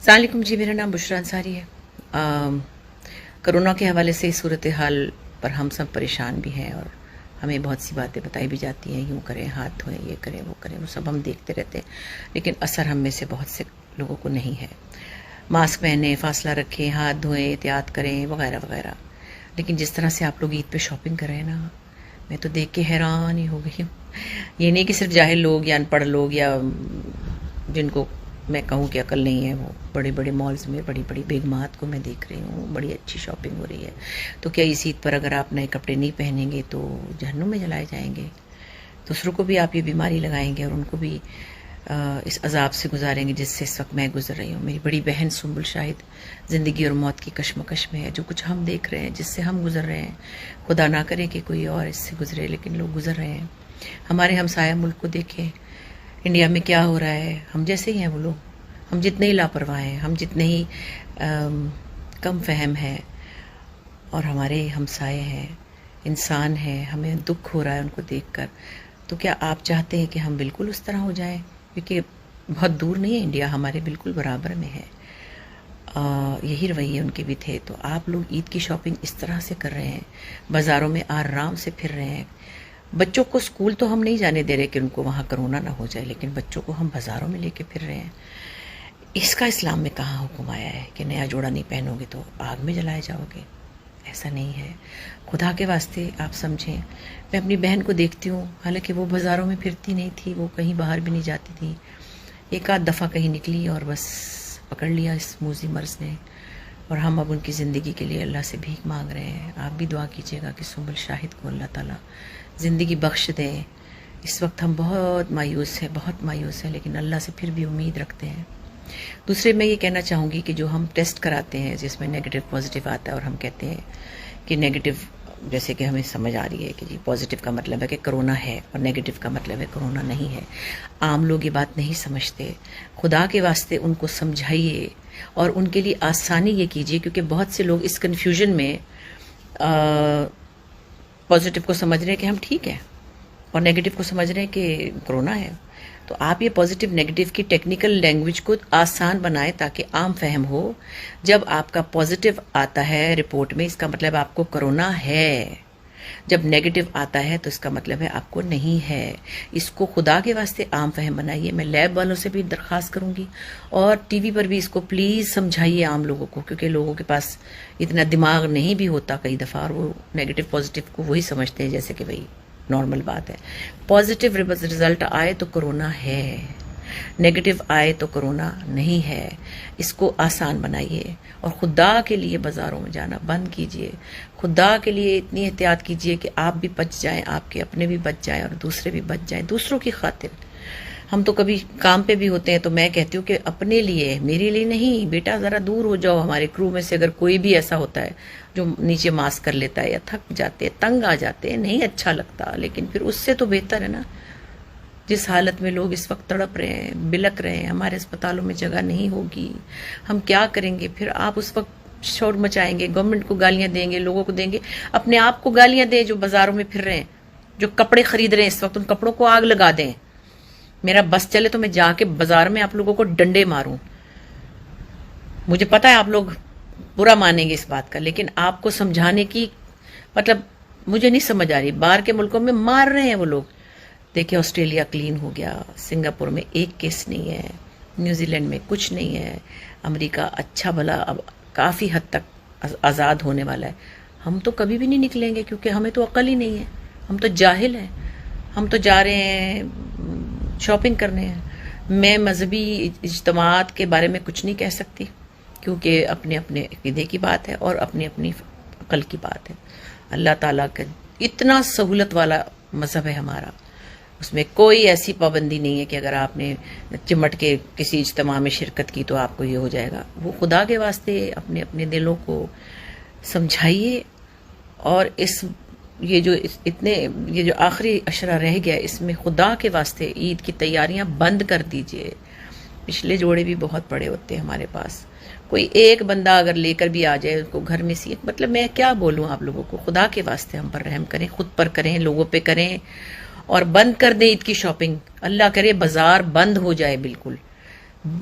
السلام علیکم جی، میرا نام بشرا انصاری ہے۔ کرونا کے حوالے سے اس صورتحال پر ہم سب پریشان بھی ہیں اور ہمیں بہت سی باتیں بتائی بھی جاتی ہیں، یوں کریں، ہاتھ دھوئیں، یہ کریں، وہ کریں، وہ سب ہم دیکھتے رہتے ہیں، لیکن اثر ہم میں سے بہت سے لوگوں کو نہیں ہے۔ ماسک پہنیں، فاصلہ رکھیں، ہاتھ دھوئیں، احتیاط کریں، وغیرہ وغیرہ۔ لیکن جس طرح سے آپ لوگ عید پہ شاپنگ کر رہے ہیں نا، میں تو دیکھ کے حیران ہی ہو گئی ہوں۔ یہ نہیں کہ صرف جاہل لوگ یا ان پڑھ لوگ یا جن کو میں کہوں کہ عقل نہیں ہے، وہ بڑے بڑے مالز میں بڑی بڑی بیگمات کو میں دیکھ رہی ہوں، بڑی اچھی شاپنگ ہو رہی ہے۔ تو کیا اس عید پر اگر آپ نئے کپڑے نہیں پہنیں گے تو جہنم میں جلائے جائیں گے؟ دوسروں کو بھی آپ یہ بیماری لگائیں گے اور ان کو بھی اس عذاب سے گزاریں گے جس سے اس وقت میں گزر رہی ہوں۔ میری بڑی بہن سنبل شاہد زندگی اور موت کی کشمکش میں ہے۔ جو کچھ ہم دیکھ رہے ہیں، جس سے ہم گزر رہے ہیں، خدا نہ کرے کہ کوئی اور اس سے گزرے، لیکن لوگ گزر رہے ہیں۔ ہمارے ہمسایہ ملک کو دیکھیں، انڈیا میں کیا ہو رہا ہے۔ ہم جیسے ہی ہیں وہ لوگ، ہم جتنے ہی لاپرواہ ہیں، ہم جتنے ہی کم فہم ہیں، اور ہمارے ہمسائے ہیں، انسان ہیں، ہمیں دکھ ہو رہا ہے ان کو دیکھ کر۔ تو کیا آپ چاہتے ہیں کہ ہم بالکل اس طرح ہو جائیں؟ کیونکہ بہت دور نہیں ہے انڈیا، ہمارے بالکل برابر میں ہے۔ یہی رویے ان کے بھی تھے۔ تو آپ لوگ عید کی شاپنگ اس طرح سے کر رہے ہیں، بازاروں میں آرام سے پھر رہے ہیں۔ بچوں کو اسکول تو ہم نہیں جانے دے رہے کہ ان کو وہاں کرونا نہ ہو جائے، لیکن بچوں کو ہم بازاروں میں لے کے پھر رہے ہیں۔ اس کا اسلام میں کہاں حکم آیا ہے کہ نیا جوڑا نہیں پہنو گے تو آگ میں جلائے جاؤ گے؟ ایسا نہیں ہے۔ خدا کے واسطے آپ سمجھیں۔ میں اپنی بہن کو دیکھتی ہوں، حالانکہ وہ بازاروں میں پھرتی نہیں تھی، وہ کہیں باہر بھی نہیں جاتی تھی، ایک آدھ دفعہ کہیں نکلی اور بس پکڑ لیا اس موذی مرض نے، اور ہم اب ان کی زندگی کے لیے اللہ سے بھیک مانگ رہے ہیں۔ آپ بھی دعا کیجیے گا کہ سنبل شاہد کو اللہ تعالیٰ زندگی بخش دیں۔ اس وقت ہم بہت مایوس ہیں، بہت مایوس ہیں، لیکن اللہ سے پھر بھی امید رکھتے ہیں۔ دوسرے میں یہ کہنا چاہوں گی کہ جو ہم ٹیسٹ کراتے ہیں جس میں نیگیٹو پازیٹیو آتا ہے، اور ہم کہتے ہیں کہ نیگیٹو، جیسے کہ ہمیں سمجھ آ رہی ہے کہ جی پازیٹیو کا مطلب ہے کہ کرونا ہے اور نیگیٹو کا مطلب ہے کرونا نہیں ہے۔ عام لوگ یہ بات نہیں سمجھتے۔ خدا کے واسطے ان کو سمجھائیے اور ان کے لیے آسانی یہ کیجیے، کیونکہ بہت سے لوگ اس کنفیوژن میں پازیٹیو کو سمجھ رہے ہیں کہ ہم ٹھیک ہیں اور نیگیٹو کو سمجھ رہے ہیں کہ کرونا ہے۔ تو آپ یہ پازیٹیو نیگیٹو کی ٹیکنیکل لینگویج کو آسان بنائیں تاکہ عام فہم ہو۔ جب آپ کا پازیٹیو آتا ہے رپورٹ میں، اس کا مطلب آپ کو کرونا ہے۔ جب نیگیٹو آتا ہے تو اس کا مطلب ہے آپ کو نہیں ہے۔ اس کو خدا کے واسطے عام فہم بنائیے۔ میں لیب والوں سے بھی درخواست کروں گی اور ٹی وی پر بھی اس کو پلیز سمجھائیے عام لوگوں کو، کیونکہ لوگوں کے پاس اتنا دماغ نہیں بھی ہوتا کئی دفعہ، اور وہ نیگیٹو پازیٹیو کو وہی سمجھتے ہیں جیسے کہ بھائی نارمل بات ہے۔ پازیٹیو رزلٹ آئے تو کرونا ہے، نیگیٹو آئے تو کرونا نہیں ہے۔ اس کو آسان بنائیے اور خدا کے لیے بازاروں میں جانا بند کیجیے۔ خدا کے لیے اتنی احتیاط کیجیے کہ آپ بھی بچ جائیں، آپ کے اپنے بھی بچ جائیں اور دوسرے بھی بچ جائیں، دوسروں کی خاطر۔ ہم تو کبھی کام پہ بھی ہوتے ہیں تو میں کہتی ہوں کہ اپنے لیے، میرے لیے نہیں، بیٹا ذرا دور ہو جاؤ۔ ہمارے کرو میں سے اگر کوئی بھی ایسا ہوتا ہے جو نیچے ماسک کر لیتا ہے یا تھک جاتے، تنگ آ جاتے، نہیں اچھا لگتا، لیکن پھر اس سے تو بہتر ہے نا۔ جس حالت میں لوگ اس وقت تڑپ رہے ہیں، بلک رہے ہیں، ہمارے اسپتالوں میں جگہ نہیں ہوگی، ہم کیا کریں گے؟ پھر آپ اس وقت شور مچائیں گے، گورنمنٹ کو گالیاں دیں گے، لوگوں کو دیں گے، اپنے آپ کو گالیاں دیں جو بازاروں میں پھر رہے ہیں، جو کپڑے خرید رہے ہیں اس وقت، ان کپڑوں کو آگ لگا دیں۔ میرا بس چلے تو میں جا کے بازار میں آپ لوگوں کو ڈنڈے ماروں۔ مجھے پتا ہے آپ لوگ برا مانیں گے اس بات کا، لیکن آپ کو سمجھانے کی مطلب مجھے نہیں سمجھ آ رہی۔ باہر کے ملکوں میں مار رہے ہیں وہ لوگ۔ دیکھیں آسٹریلیا کلین ہو گیا، سنگاپور میں ایک کیس نہیں ہے، نیوزی لینڈ میں کچھ نہیں ہے، امریکہ اچھا بھلا اب کافی حد تک آزاد ہونے والا ہے۔ ہم تو کبھی بھی نہیں نکلیں گے کیونکہ ہمیں تو عقل ہی نہیں ہے، ہم تو جاہل ہیں۔ ہم تو جا رہے ہیں شاپنگ کرنے ہیں۔ میں مذہبی اجتماعات کے بارے میں کچھ نہیں کہہ سکتی کیونکہ اپنے اپنے عقیدے کی بات ہے اور اپنی اپنی عقل کی بات ہے۔ اللہ تعالیٰ کا اتنا سہولت والا مذہب ہے ہمارا، اس میں کوئی ایسی پابندی نہیں ہے کہ اگر آپ نے چمٹ کے کسی اجتماع میں شرکت کی تو آپ کو یہ ہو جائے گا۔ وہ خدا کے واسطے اپنے اپنے دلوں کو سمجھائیے، اور یہ جو آخری عشرہ رہ گیا اس میں خدا کے واسطے عید کی تیاریاں بند کر دیجئے۔ پچھلے جوڑے بھی بہت بڑے ہوتے ہیں ہمارے پاس، کوئی ایک بندہ اگر لے کر بھی آ جائے اس کو گھر میں مطلب میں کیا بولوں آپ لوگوں کو؟ خدا کے واسطے ہم پر رحم کریں، خود پر کریں، لوگوں پہ کریں، اور بند کر دیں عید کی شاپنگ۔ اللہ کرے بازار بند ہو جائے بالکل۔